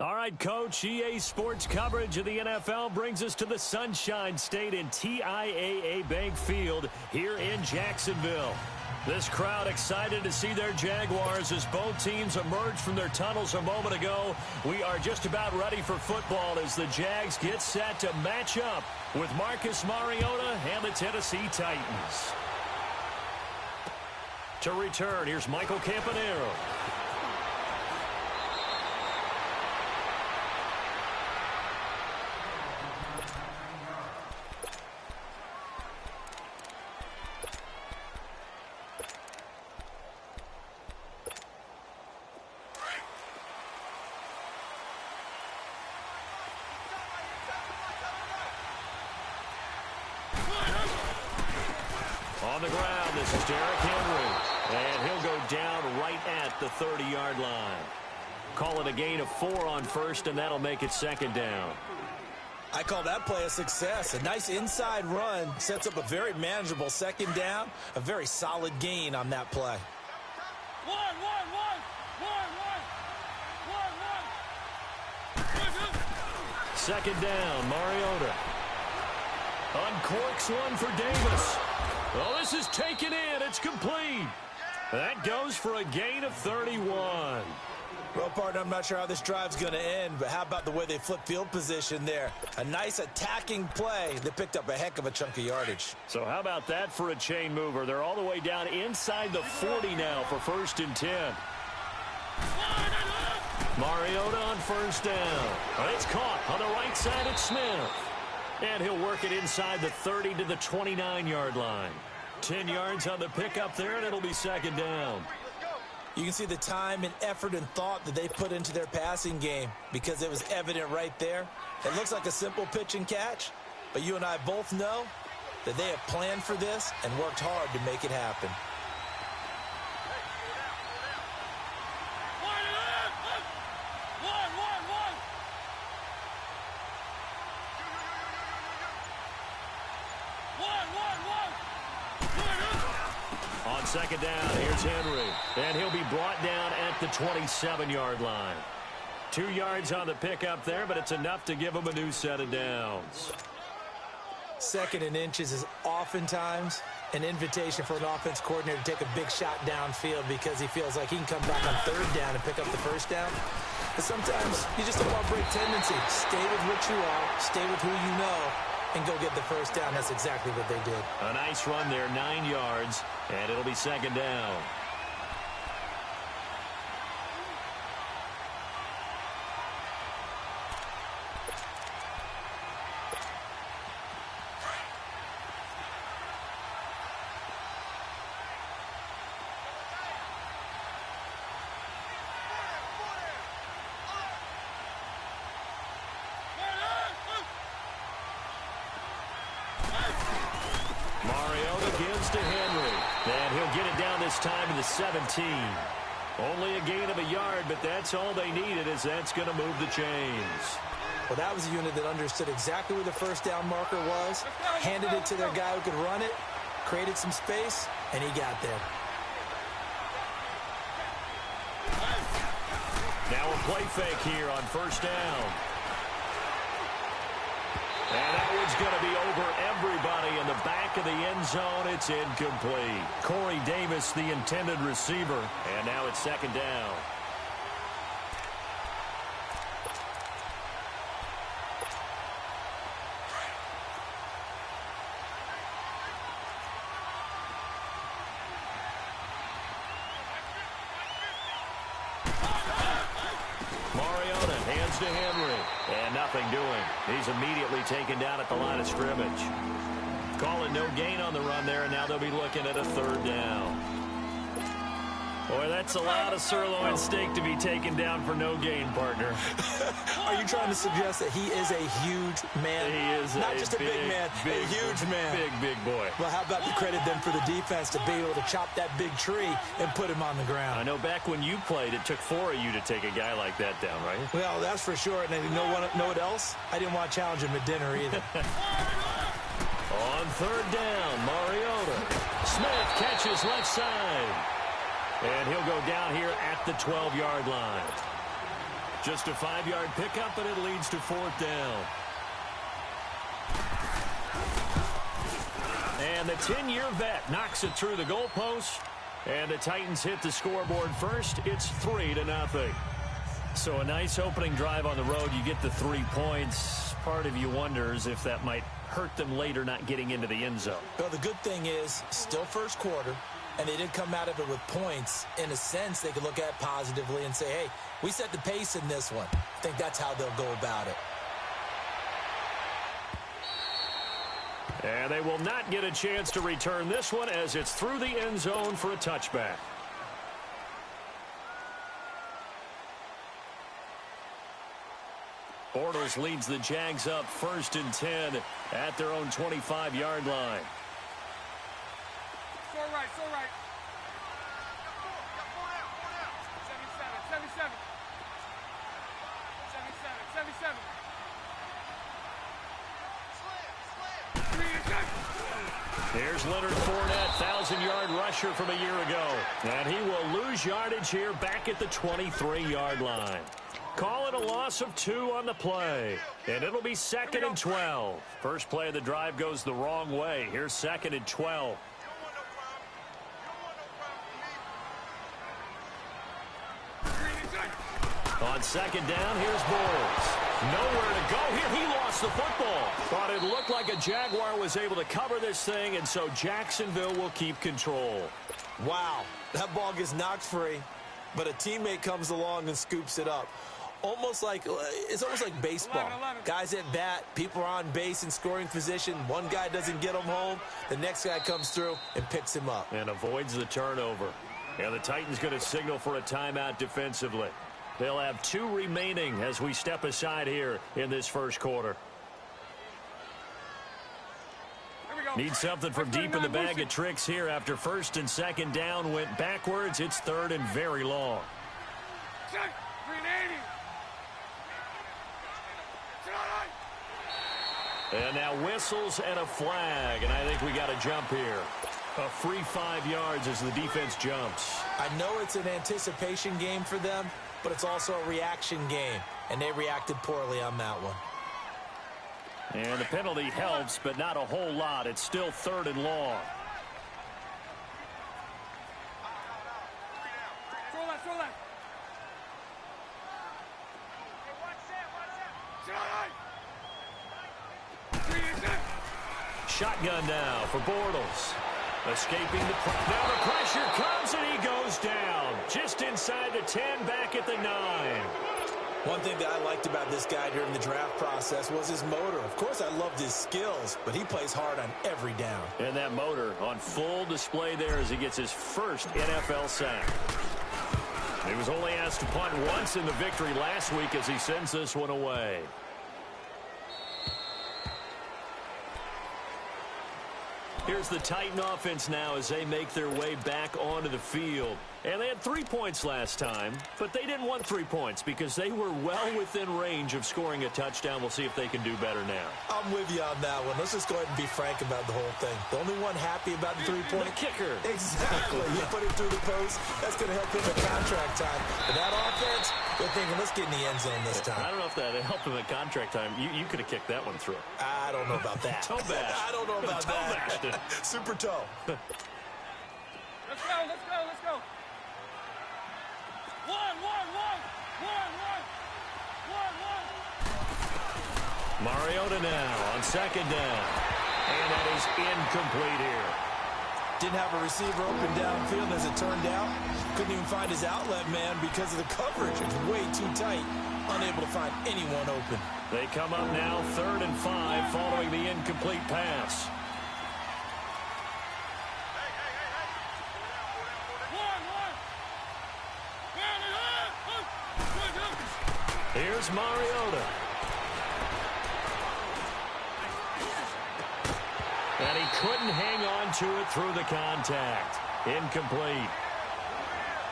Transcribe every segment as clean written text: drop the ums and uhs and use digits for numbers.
All right, Coach, EA Sports coverage of the NFL brings us to the Sunshine State in TIAA Bank Field here in Jacksonville. This crowd excited to see their Jaguars as both teams emerged from their tunnels a moment ago. We are just about ready for football as the Jags get set to match up with Marcus Mariota and the Tennessee Titans. To return, here's Michael Campanero. On the ground, this is Derrick Henry, and he'll go down right at the 30-yard line. Call it a gain of 4 on first, and that'll make it second down. I call that play a success. A nice inside run sets up a very manageable second down, a very solid gain on that play. Second down, Mariota. Uncorks one for Davis. Well, this is taken in. It's complete. That goes for a gain of 31. Well, partner, I'm not sure how this drive's going to end, but how about the way they flip field position there? A nice attacking play that picked up a heck of a chunk of yardage. So how about that for a chain mover? They're all the way down inside the 40 now for 1st and 10. Mariota on first down. It's caught on the right side at Smith. And he'll work it inside the 30 to the 29-yard line. 10 yards on the pickup there, and it'll be second down. You can see the time and effort and thought that they put into their passing game because it was evident right there. It looks like a simple pitch and catch, but you and I both know that they have planned for this and worked hard to make it happen. On second down, here's Henry. And he'll be brought down at the 27-yard line. 2 yards on the pickup there, but it's enough to give him a new set of downs. Second and inches is oftentimes an invitation for an offense coordinator to take a big shot downfield because he feels like he can come back on third down and pick up the first down. But sometimes you just don't want to break tendency. Stay with what you are, stay with who you know, and go get the first down. That's exactly what they did. A nice run there, 9 yards, and it'll be second down. Mariota gives to Henry, and he'll get it down this time to the 17. Only a gain of a yard, but that's all they needed, as that's going to move the chains. Well, that was a unit that understood exactly where the first down marker was, handed it to their guy who could run it, created some space, and he got there. Now a play fake here on first down. And that one's going to be over everybody in the back of the end zone. It's incomplete. Corey Davis, the intended receiver. And now it's second down. Mariota hands to Henry. And nothing doing. He's immediately taken down at the line of scrimmage. Calling no gain on the run there, and now they'll be looking at a third down. Boy, that's a lot of sirloin steak to be taken down for no gain, partner. Are you trying to suggest that he is a huge man? He is not just a big man, a huge man. Big boy. Well, how about the credit then for the defense to be able to chop that big tree and put him on the ground? I know back when you played, it took 4 of you to take a guy like that down, right? Well, that's for sure. And you know what else? I didn't want to challenge him at dinner either. On third down, Mariota. Smith catches left side. And he'll go down here at the 12-yard line. Just a 5-yard pickup, and it leads to 4th down. And the 10-year vet knocks it through the goalpost. And the Titans hit the scoreboard first. It's 3-0. So a nice opening drive on the road. You get the 3 points. Part of you wonders if that might hurt them later not getting into the end zone. Well, the good thing is still first quarter, and they didn't come out of it with points. In a sense, they could look at it positively and say, hey, we set the pace in this one. I think that's how they'll go about it. And they will not get a chance to return this one as it's through the end zone for a touchback. Bortles leads the Jags up 1st and 10 at their own 25-yard line. So right. 77. 77. Here's Leonard Fournette, 1,000-yard rusher from a year ago. And he will lose yardage here back at the 23-yard line. Call it a loss of 2 on the play. And it'll be 2nd and 12. First play of the drive goes the wrong way. Here's 2nd and 12. On 2nd down, here's Bortles. Nowhere to go here. He lost the football. Thought it looked like a Jaguar was able to cover this thing, and so Jacksonville will keep control. Wow, that ball gets knocked free, but a teammate comes along and scoops it up. It's almost like baseball. 11. Guys at bat, people are on base in scoring position. One guy doesn't get him home. The next guy comes through and picks him up. And avoids the turnover. And the Titans going to signal for a timeout defensively. They'll have 2 remaining as we step aside here in this first quarter. Need something from deep in the bag of tricks here after 1st and 2nd down went backwards. It's 3rd and very long. And now whistles and a flag, and I think we got a jump here. A free 5 yards as the defense jumps. I know it's an anticipation game for them, but it's also a reaction game, and they reacted poorly on that one. And the penalty helps, but not a whole lot. It's still 3rd and long. Throw that. Shotgun now for Bortles. Escaping now the pressure comes, and he goes down. Just inside the 10, back at the 9. One thing that I liked about this guy during the draft process was his motor. Of course, I loved his skills, but he plays hard on every down. And that motor on full display there as he gets his first NFL sack. He was only asked to punt once in the victory last week as he sends this one away. Here's the Titan offense now as they make their way back onto the field. And they had 3 points last time, but they didn't want 3 points because they were well within range of scoring a touchdown. We'll see if they can do better now. I'm with you on that one. Let's just go ahead and be frank about the whole thing. The only one happy about the 3-point. The kicker. Exactly. You put it through the post. That's going to help him at contract time. But that offense, they're thinking, let's get in the end zone this time. I don't know if that helped him at contract time. You could have kicked that one through. I don't know about that. Toe bash. I don't know about that. Super toe. Let's go. One. Mariota now on 2nd down. And that is incomplete here. Didn't have a receiver open downfield as it turned out. Couldn't even find his outlet man because of the coverage. It was way too tight. Unable to find anyone open. They come up now 3rd and 5 following the incomplete pass. Here's Mariota. And he couldn't hang on to it through the contact. Incomplete.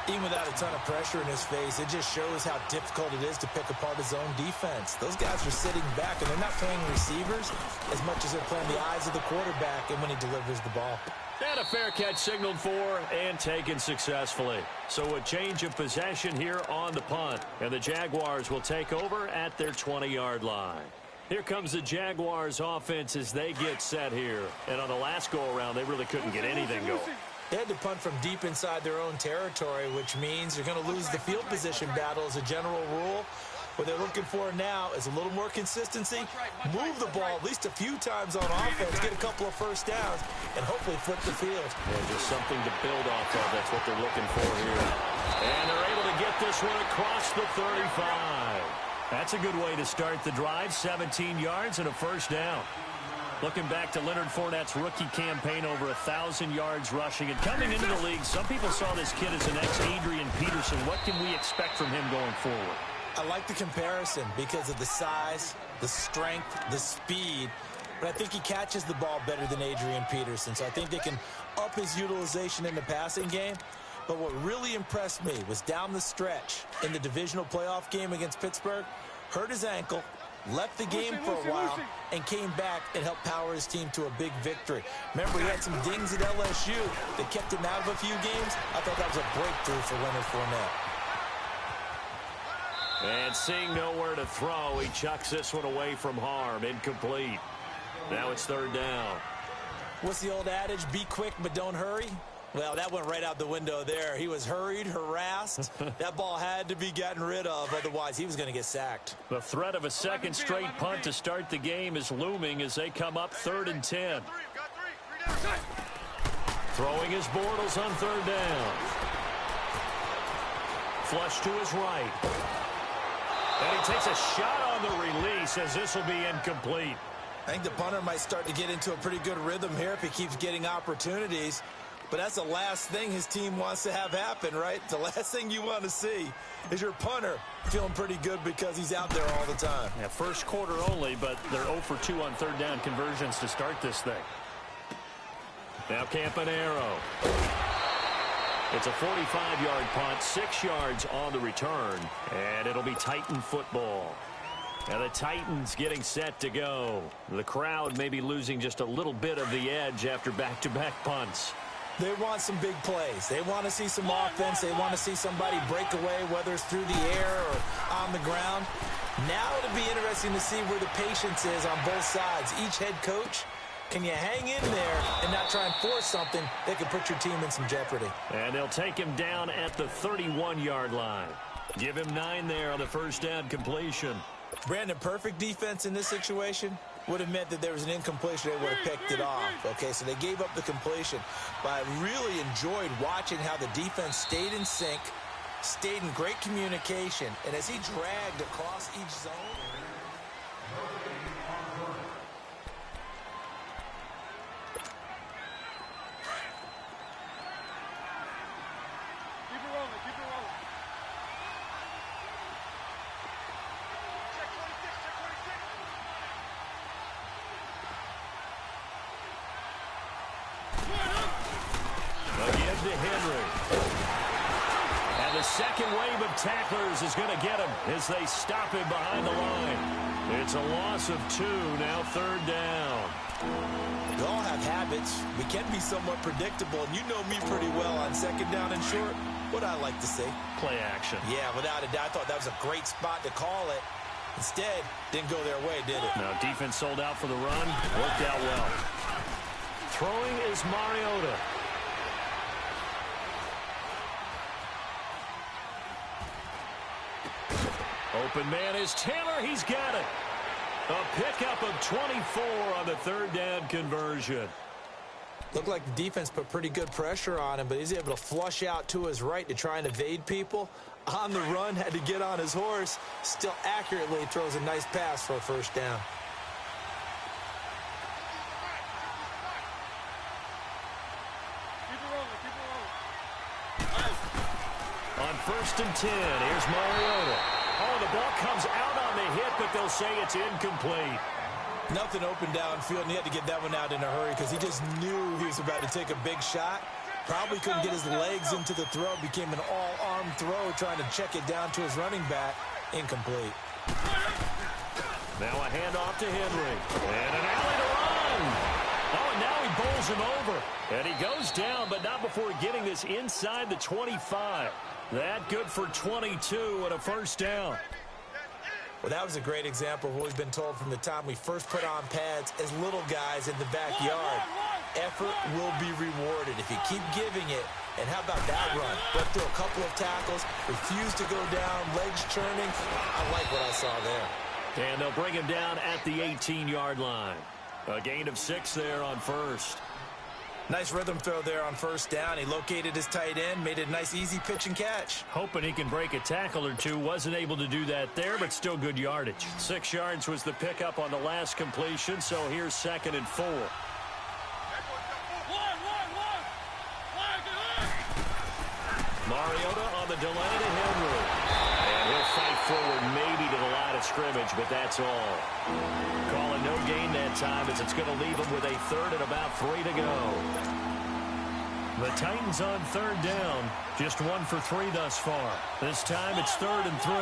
Even without a ton of pressure in his face, it just shows how difficult it is to pick apart his own defense. Those guys are sitting back, and they're not playing receivers as much as they're playing the eyes of the quarterback and when he delivers the ball. And a fair catch signaled for and taken successfully. So a change of possession here on the punt. And the Jaguars will take over at their 20-yard line. Here comes the Jaguars offense as they get set here. And on the last go-around, they really couldn't get anything going. They had to punt from deep inside their own territory, which means you're going to lose the field position battle as a general rule. What they're looking for now is a little more consistency, move the ball at least a few times on offense, get a couple of first downs, and hopefully flip the field. Yeah, just something to build off of. That's what they're looking for here. And they're able to get this one across the 35. That's a good way to start the drive, 17 yards and a first down. Looking back to Leonard Fournette's rookie campaign, over 1,000 yards rushing. And coming into the league, some people saw this kid as an ex-Adrian Peterson. What can we expect from him going forward? I like the comparison because of the size, the strength, the speed. But I think he catches the ball better than Adrian Peterson. So I think they can up his utilization in the passing game. But what really impressed me was down the stretch in the divisional playoff game against Pittsburgh, hurt his ankle, left the game for a while, and came back and helped power his team to a big victory. Remember, he had some dings at LSU that kept him out of a few games. I thought that was a breakthrough for Leonard Fournette. And seeing nowhere to throw, he chucks this one away from harm. Incomplete. Now it's third down. What's the old adage? Be quick, but don't hurry. Well, that went right out the window there. He was hurried, harassed. That ball had to be gotten rid of, otherwise he was going to get sacked. The threat of a second straight punt to start the game is looming as they come up 3rd and 10. Throwing his Bortles on third down. Flush to his right. And he takes a shot on the release as this will be incomplete. I think the punter might start to get into a pretty good rhythm here if he keeps getting opportunities. But that's the last thing his team wants to have happen, right? The last thing you want to see is your punter feeling pretty good because he's out there all the time. Yeah, first quarter only, but they're 0 for 2 on third down conversions to start this thing. Now Campanaro. It's a 45-yard punt, 6 yards on the return, and it'll be Titan football. Now the Titans getting set to go. The crowd may be losing just a little bit of the edge after back-to-back punts. They want some big plays. They want to see some offense. They want to see somebody break away, whether it's through the air or on the ground. Now it'll be interesting to see where the patience is on both sides. Each head coach, can you hang in there and not try and force something that could put your team in some jeopardy? And they'll take him down at the 31-yard line. Give him 9 there on the first down completion. Brandon, perfect defense in this situation would have meant that there was an incompletion. They would have picked it off. Okay, so they gave up the completion. But I really enjoyed watching how the defense stayed in sync, stayed in great communication, and as he dragged across each zone. Keep it rolling, keep it rolling. Check 26, check 26. Again to Henry. And the second wave of tacklers is going to get him as they stop him behind the line. It's a loss of 2, now third down. We all have habits. We can be somewhat predictable, and you know me pretty well on second down and short. What I like to see. Play action. Yeah, without a doubt. I thought that was a great spot to call it. Instead, didn't go their way, did it? Now defense sold out for the run. Worked out well. Throwing is Mariota. Open man is Taylor. He's got it. A pickup of 24 on the third down conversion. Looked like the defense put pretty good pressure on him, but he's able to flush out to his right to try and evade people. On the run, had to get on his horse. Still accurately throws a nice pass for a first down. Keep it rolling, keep it rolling. On 1st and 10, here's Mariota. Oh, the ball comes out on the hit, but they'll say it's incomplete. Nothing open downfield, and he had to get that one out in a hurry because he just knew he was about to take a big shot. Probably couldn't get his legs into the throw. Became an all-arm throw, trying to check it down to his running back. Incomplete. Now a handoff to Henry. And an alley to run. Oh, and now he bowls him over. And he goes down, but not before getting this inside the 25. That good for 22 and a first down. Well, that was a great example of what we've been told from the time we first put on pads as little guys in the backyard. Effort will be rewarded if you keep giving it. And how about that run? Went through a couple of tackles, refused to go down, legs churning. I like what I saw there. And they'll bring him down at the 18-yard line. A gain of 6 there on first. Nice rhythm throw there on first down. He located his tight end, made it a nice easy pitch and catch. Hoping he can break a tackle or two. Wasn't able to do that there, but still good yardage. 6 yards was the pickup on the last completion, so here's 2nd and 4. Mariota on the delay to Henry. And he'll fight forward maybe to the line of scrimmage, but that's all. Calling no gain that time as it's going to leave him with a 3rd and about 3 to go. The Titans on 3rd down. Just 1 for 3 thus far. This time it's 3rd and 3.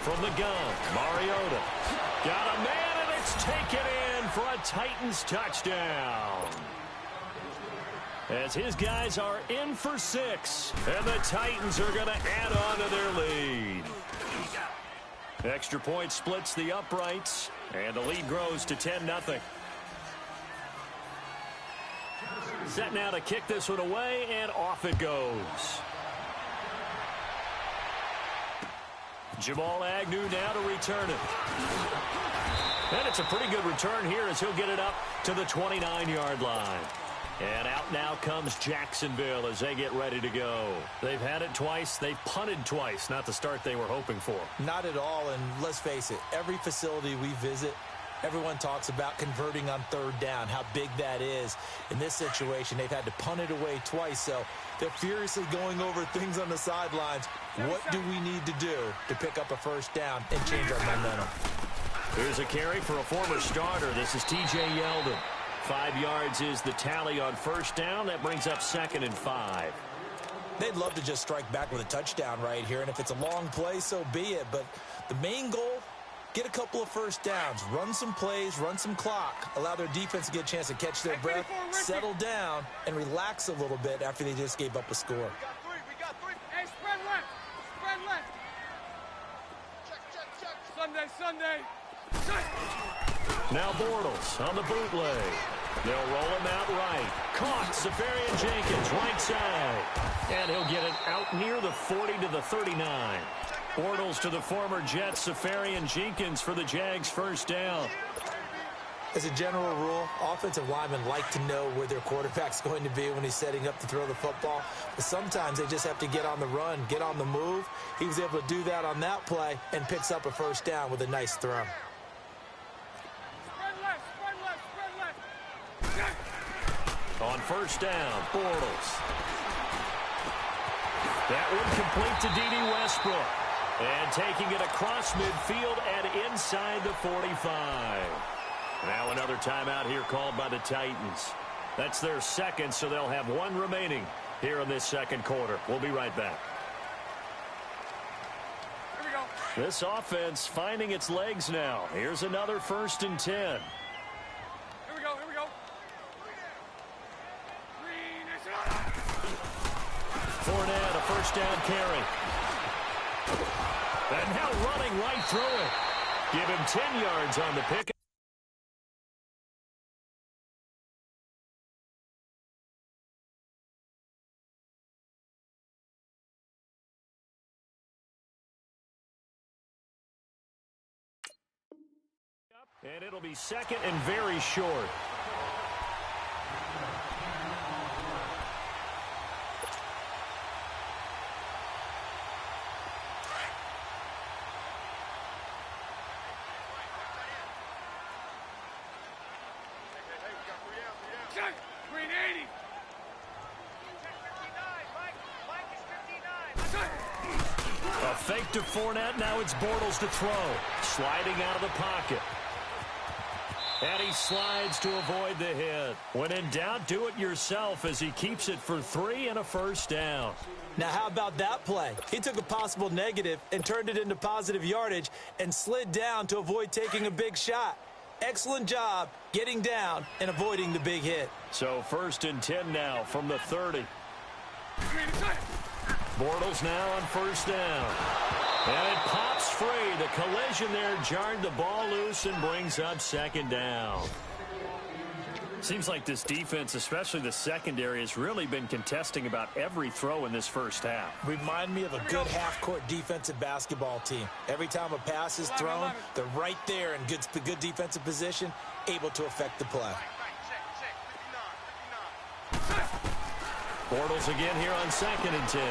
From the gun, Mariota. Got a man, and it's taken in for a Titans touchdown. As his guys are in for 6, and the Titans are going to add on to their lead. Extra point splits the uprights, and the lead grows to 10-0. Set now to kick this one away, and off it goes. Jamal Agnew now to return it. And it's a pretty good return here as he'll get it up to the 29-yard line. And out now comes Jacksonville as they get ready to go. They've had it twice. They've punted twice. Not the start they were hoping for. Not at all, and let's face it, every facility we visit, everyone talks about converting on 3rd down, how big that is. In this situation, they've had to punt it away twice, so they're furiously going over things on the sidelines. What do we need to do to pick up a first down and change our momentum? Here's a carry for a former starter. This is T.J. Yeldon. 5 yards is the tally on first down. That brings up 2nd and 5. They'd love to just strike back with a touchdown right here, and if it's a long play, so be it. But the main goal, get a couple of first downs, run some plays, run some clock, allow their defense to get a chance to catch their breath, settle down, and relax a little bit after they just gave up a score. We got 3. Hey, spread left. Spread left. Check. Sunday. Now Bortles on the bootleg. They'll roll him out right. Caught. Safarian Jenkins, right side. And he'll get it out near the 40 to the 39. Bortles to the former Jets, Safarian Jenkins for the Jags first down. As a general rule, offensive linemen like to know where their quarterback's going to be when he's setting up to throw the football. But sometimes they just have to get on the run, get on the move. He was able to do that on that play and picks up a first down with a nice throw. On first down, Bortles. That one complete to D.D. Westbrook. And taking it across midfield and inside the 45. Now another timeout here called by the Titans. That's their 2nd, so they'll have 1 remaining here in this 2nd quarter. We'll be right back. Here we go. This offense finding its legs now. Here's another 1st and 10. Here we go. Fournette, a first down carry. And now running right through it. Give him 10 yards on the pick. And it'll be 2nd and very short. Check. Green 80. A fake to Fournette. Now it's Bortles to throw. Sliding out of the pocket. And he slides to avoid the hit. When in doubt, do it yourself as he keeps it for 3 and a first down. Now, how about that play? He took a possible negative and turned it into positive yardage and slid down to avoid taking a big shot. Excellent job getting down and avoiding the big hit. So 1st and 10 now from the 30. Bortles now on 1st down. And it pops free. The collision there jarred the ball loose and brings up 2nd down. Seems like this defense, especially the secondary, has really been contesting about every throw in this first half. Remind me of a good half-court defensive basketball team. Every time a pass is thrown, they're right there in good defensive position, able to affect the play. Bortles again here on 2nd and 10.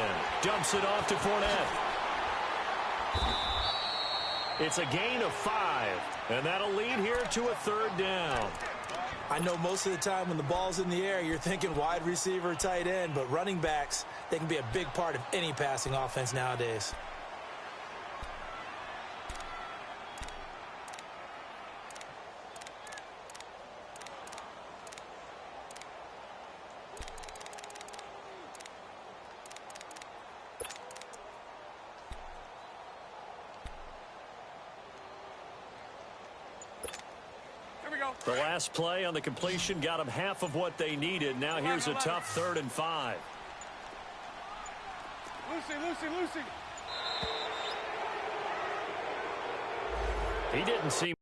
Dumps it off to Fournette. It's a gain of 5, and that'll lead here to a 3rd down. I know most of the time when the ball's in the air, you're thinking wide receiver, tight end, but running backs, they can be a big part of any passing offense nowadays. The last play on the completion got them half of what they needed. Now here's a tough 3rd and 5. Lucy. He didn't seem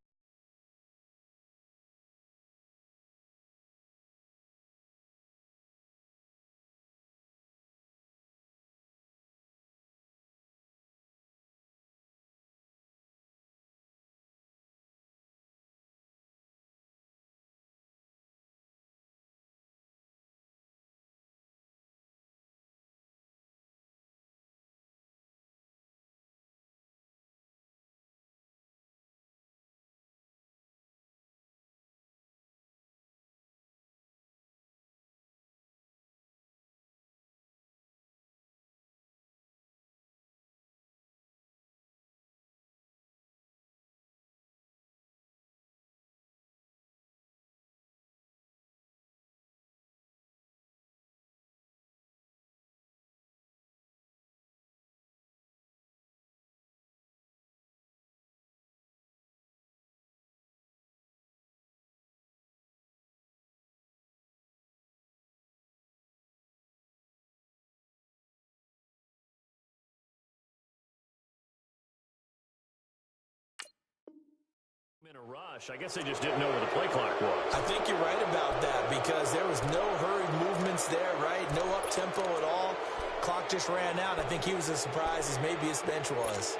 in a rush. I guess they just didn't know where the play clock was. I think you're right about that because there was no hurried movements there, right? No up-tempo at all. Clock just ran out. I think he was as surprised as maybe his bench was.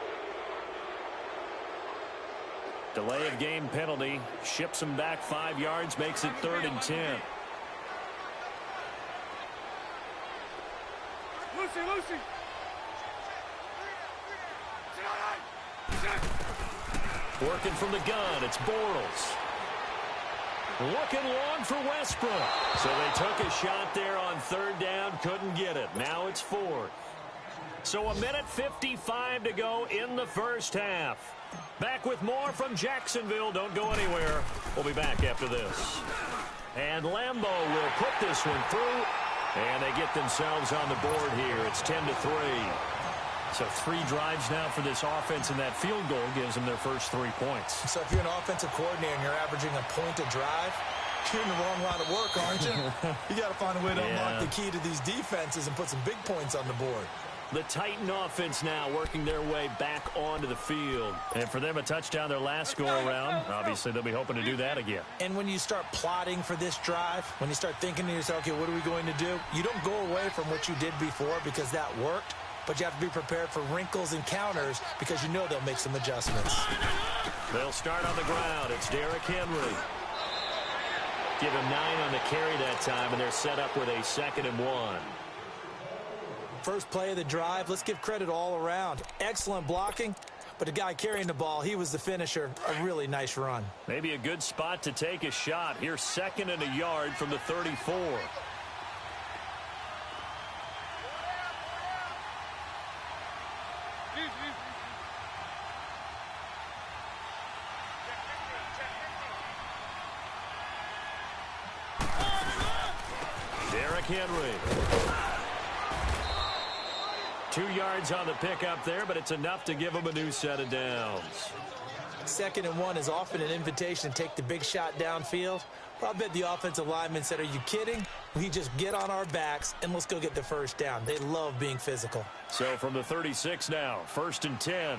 Delay of game penalty. Ships him back 5 yards. Makes it 3rd and 10. Lucy. Working from the gun, it's Bortles. Looking long for Westbrook. So they took a shot there on 3rd down, couldn't get it. Now it's 4th. So 1:55 to go in the first half. Back with more from Jacksonville. Don't go anywhere. We'll be back after this. And Lambeau will put this one through. And they get themselves on the board here. It's 10-3. So 3 drives now for this offense, and that field goal gives them their first 3 points. So if you're an offensive coordinator and you're averaging a point a drive, you're in the wrong line of work, aren't you? You got to find a way to unlock the key to these defenses and put some big points on the board. The Titan offense now working their way back onto the field. And for them, a touchdown their last go-around. Obviously, they'll be hoping to do that again. And when you start plotting for this drive, when you start thinking to yourself, okay, what are we going to do? You don't go away from what you did before because that worked. But you have to be prepared for wrinkles and counters because you know they'll make some adjustments. They'll start on the ground. It's Derrick Henry. Give him 9 on the carry that time, and they're set up with a 2nd and 1. First play of the drive, let's give credit all around. Excellent blocking, but the guy carrying the ball, he was the finisher. A really nice run. Maybe a good spot to take a shot. Here's 2nd and a yard from the 34. Derrick Henry. 2 yards on the pickup there, but it's enough to give him a new set of downs. 2nd and 1 is often an invitation to take the big shot downfield. Well, I bet the offensive lineman said, are you kidding? We just get on our backs and let's go get the first down. They love being physical. So from the 36 now, 1st and 10.